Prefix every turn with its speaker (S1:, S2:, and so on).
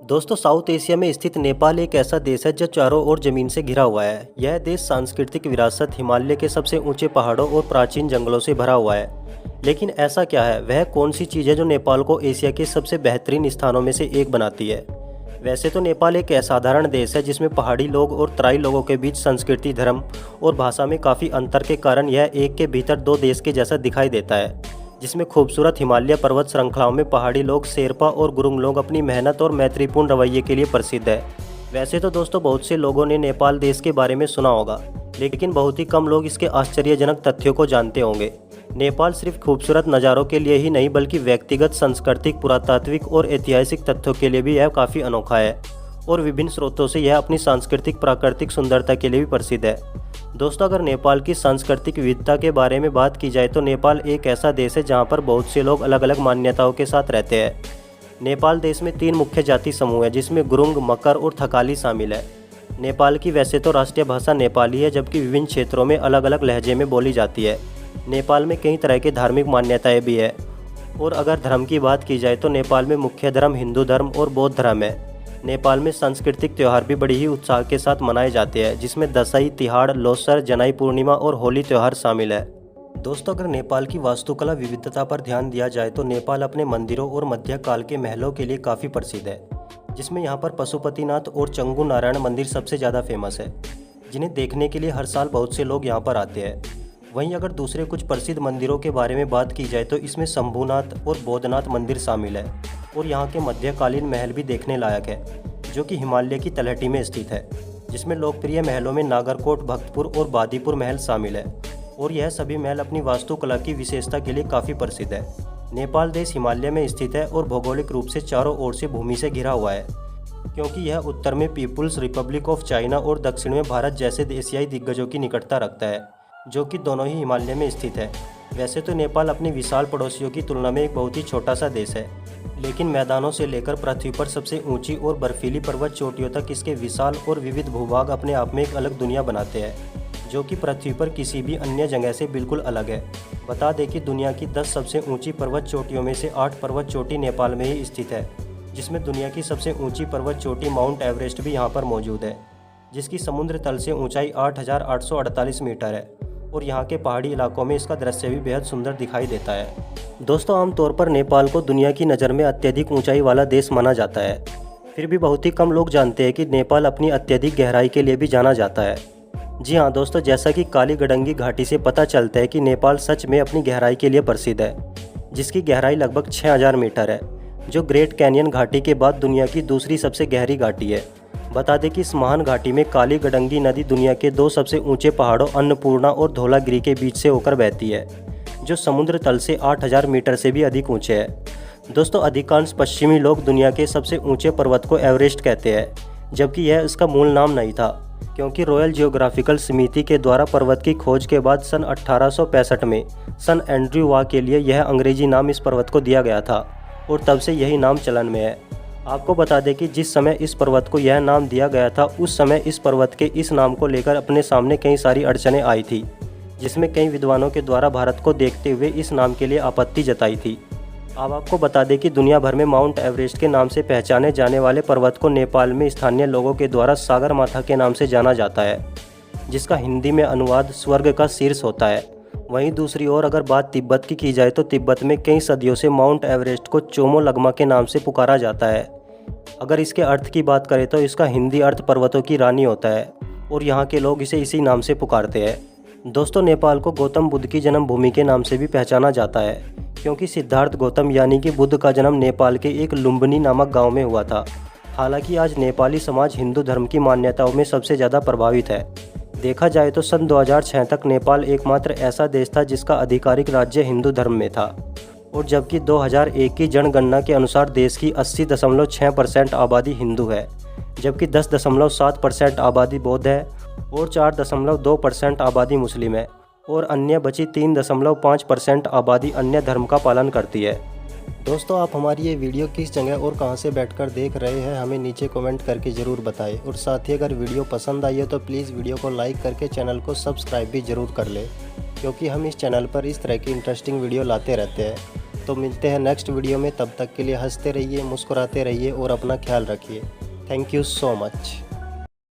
S1: दोस्तों, south Asia में स्थित नेपाल एक ऐसा देश है जो चारों ओर जमीन से घिरा हुआ है। यह देश सांस्कृतिक विरासत, हिमालय के सबसे ऊंचे पहाड़ों और प्राचीन जंगलों से भरा हुआ है। लेकिन ऐसा क्या है, वह कौन सी चीज़ है जो नेपाल को एशिया के सबसे बेहतरीन स्थानों में से एक बनाती है? वैसे तो नेपाल एक असाधारण देश है जिसमें पहाड़ी लोग और तराई लोगों के बीच संस्कृति, धर्म और भाषा में काफ़ी अंतर के कारण यह एक के भीतर दो देश के जैसा दिखाई देता है। जिसमें खूबसूरत हिमालय पर्वत श्रृंखलाओं में पहाड़ी लोग, शेरपा और गुरुंग लोग अपनी मेहनत और मैत्रीपूर्ण रवैये के लिए प्रसिद्ध है। वैसे तो दोस्तों, बहुत से लोगों ने नेपाल देश के बारे में सुना होगा, लेकिन बहुत ही कम लोग इसके आश्चर्यजनक तथ्यों को जानते होंगे। नेपाल सिर्फ खूबसूरत नज़ारों के लिए ही नहीं, बल्कि व्यक्तिगत, सांस्कृतिक, पुरातात्विक और ऐतिहासिक तथ्यों के लिए भी यह काफ़ी अनोखा है। और विभिन्न स्रोतों से यह अपनी सांस्कृतिक, प्राकृतिक सुंदरता के लिए भी प्रसिद्ध है। दोस्तों, अगर नेपाल की सांस्कृतिक विविधता के बारे में बात की जाए तो नेपाल एक ऐसा देश है जहां पर बहुत से लोग अलग अलग मान्यताओं के साथ रहते हैं। नेपाल देश में 3 मुख्य जाति समूह हैं, जिसमें गुरुंग, मकर और थकाली शामिल है। नेपाल की वैसे तो राष्ट्रीय भाषा नेपाली है, जबकि विभिन्न क्षेत्रों में अलग अलग लहजे में बोली जाती है। नेपाल में कई तरह की धार्मिक मान्यताएँ भी है। और अगर धर्म की बात की जाए तो नेपाल में मुख्य धर्म हिंदू धर्म और बौद्ध धर्म है। नेपाल में सांस्कृतिक त्यौहार भी बड़ी ही उत्साह के साथ मनाए जाते हैं, जिसमें दशई, तिहाड़, लोसर, जनाई पूर्णिमा और होली त्यौहार शामिल है। दोस्तों, अगर नेपाल की वास्तुकला विविधता पर ध्यान दिया जाए तो नेपाल अपने मंदिरों और मध्यकाल के महलों के लिए काफ़ी प्रसिद्ध है, जिसमें यहाँ पर पशुपतिनाथ और चंगू नारायण मंदिर सबसे ज़्यादा फेमस है, जिन्हें देखने के लिए हर साल बहुत से लोग यहाँ पर आते हैं। वहीं अगर दूसरे कुछ प्रसिद्ध मंदिरों के बारे में बात की जाए तो इसमें शंभुनाथ और बौद्धनाथ मंदिर शामिल है। और यहाँ के मध्यकालीन महल भी देखने लायक है, जो कि हिमालय की तलहटी में स्थित है, जिसमें लोकप्रिय महलों में नागरकोट, भक्तपुर और बादीपुर महल शामिल है। और यह सभी महल अपनी वास्तुकला की विशेषता के लिए काफ़ी प्रसिद्ध है। नेपाल देश हिमालय में स्थित है और भौगोलिक रूप से चारों ओर से भूमि से घिरा हुआ है, क्योंकि यह उत्तर में पीपुल्स रिपब्लिक ऑफ चाइना और दक्षिण में भारत जैसे एशियाई दिग्गजों की निकटता रखता है, जो कि दोनों ही हिमालय में स्थित है। वैसे तो नेपाल अपनी विशाल पड़ोसियों की तुलना में एक बहुत ही छोटा सा देश है, लेकिन मैदानों से लेकर पृथ्वी पर सबसे ऊंची और बर्फीली पर्वत चोटियों तक इसके विशाल और विविध भूभाग अपने आप में एक अलग दुनिया बनाते हैं, जो कि पृथ्वी पर किसी भी अन्य जगह से बिल्कुल अलग है। बता दें कि दुनिया की 10 सबसे ऊंची पर्वत चोटियों में से 8 पर्वत चोटी नेपाल में ही स्थित है, जिसमें दुनिया की सबसे ऊंची पर्वत चोटी माउंट एवरेस्ट भी यहाँ पर मौजूद है, जिसकी समुद्र तल से ऊंचाई 8,848 मीटर है। और यहाँ के पहाड़ी इलाकों में इसका दृश्य भी बेहद सुंदर दिखाई देता है। दोस्तों, आमतौर पर नेपाल को दुनिया की नज़र में अत्यधिक ऊंचाई वाला देश माना जाता है। फिर भी बहुत ही कम लोग जानते हैं कि नेपाल अपनी अत्यधिक गहराई के लिए भी जाना जाता है। जी हाँ दोस्तों, जैसा कि काली गडंगी घाटी से पता चलता है कि नेपाल सच में अपनी गहराई के लिए प्रसिद्ध है, जिसकी गहराई लगभग 6,000 मीटर है, जो ग्रेट कैनियन घाटी के बाद दुनिया की दूसरी सबसे गहरी घाटी है। बता दें कि इस महान घाटी में काली गडंगी नदी दुनिया के 2 सबसे ऊंचे पहाड़ों अन्नपूर्णा और धौलागिरी के बीच से होकर बहती है, जो समुद्र तल से 8,000 मीटर से भी अधिक ऊंचे है। दोस्तों, अधिकांश पश्चिमी लोग दुनिया के सबसे ऊंचे पर्वत को एवरेस्ट कहते हैं, जबकि यह इसका मूल नाम नहीं था, क्योंकि रॉयल जियोग्राफिकल समिति के द्वारा पर्वत की खोज के बाद सन 1865 में सन एंड्रयू वा के लिए यह अंग्रेजी नाम इस पर्वत को दिया गया था, और तब से यही नाम चलन में है। आपको बता दें कि जिस समय इस पर्वत को यह नाम दिया गया था, उस समय इस पर्वत के इस नाम को लेकर अपने सामने कई सारी अड़चनें आई थी, जिसमें कई विद्वानों के द्वारा भारत को देखते हुए इस नाम के लिए आपत्ति जताई थी। अब आपको बता दें कि दुनिया भर में माउंट एवरेस्ट के नाम से पहचाने जाने वाले पर्वत को नेपाल में स्थानीय लोगों के द्वारा सागरमाथा के नाम से जाना जाता है, जिसका हिंदी में अनुवाद स्वर्ग का शीर्ष होता है। वहीं दूसरी ओर अगर बात तिब्बत की जाए तो तिब्बत में कई सदियों से माउंट एवरेस्ट को चोमोलगमा के नाम से पुकारा जाता है। अगर इसके अर्थ की बात करें तो इसका हिंदी अर्थ पर्वतों की रानी होता है, और यहाँ के लोग इसे इसी नाम से पुकारते हैं। दोस्तों, नेपाल को गौतम बुद्ध की जन्मभूमि के नाम से भी पहचाना जाता है, क्योंकि सिद्धार्थ गौतम यानी कि बुद्ध का जन्म नेपाल के एक लुम्बिनी नामक गांव में हुआ था। हालांकि आज नेपाली समाज हिंदू धर्म की मान्यताओं में सबसे ज़्यादा प्रभावित है। देखा जाए तो सन 2006 तक नेपाल एकमात्र ऐसा देश था जिसका आधिकारिक राज्य हिंदू धर्म में था, और जबकि 2001 की जनगणना के अनुसार देश की 80.6% आबादी हिंदू है, जबकि 10.7% आबादी बौद्ध है और 4.2% आबादी मुस्लिम है, और अन्य बची 3.5% आबादी अन्य धर्म का पालन करती है। दोस्तों, आप हमारी ये वीडियो किस जगह और कहां से बैठकर देख रहे हैं, हमें नीचे कमेंट करके ज़रूर बताएं। और साथ ही अगर वीडियो पसंद आई है तो प्लीज़ वीडियो को लाइक करके चैनल को सब्सक्राइब भी ज़रूर कर लें, क्योंकि हम इस चैनल पर इस तरह की इंटरेस्टिंग वीडियो लाते रहते हैं। तो मिलते हैं नेक्स्ट वीडियो में, तब तक के लिए हंसते रहिए, मुस्कुराते रहिए और अपना ख्याल रखिए। Thank you so much.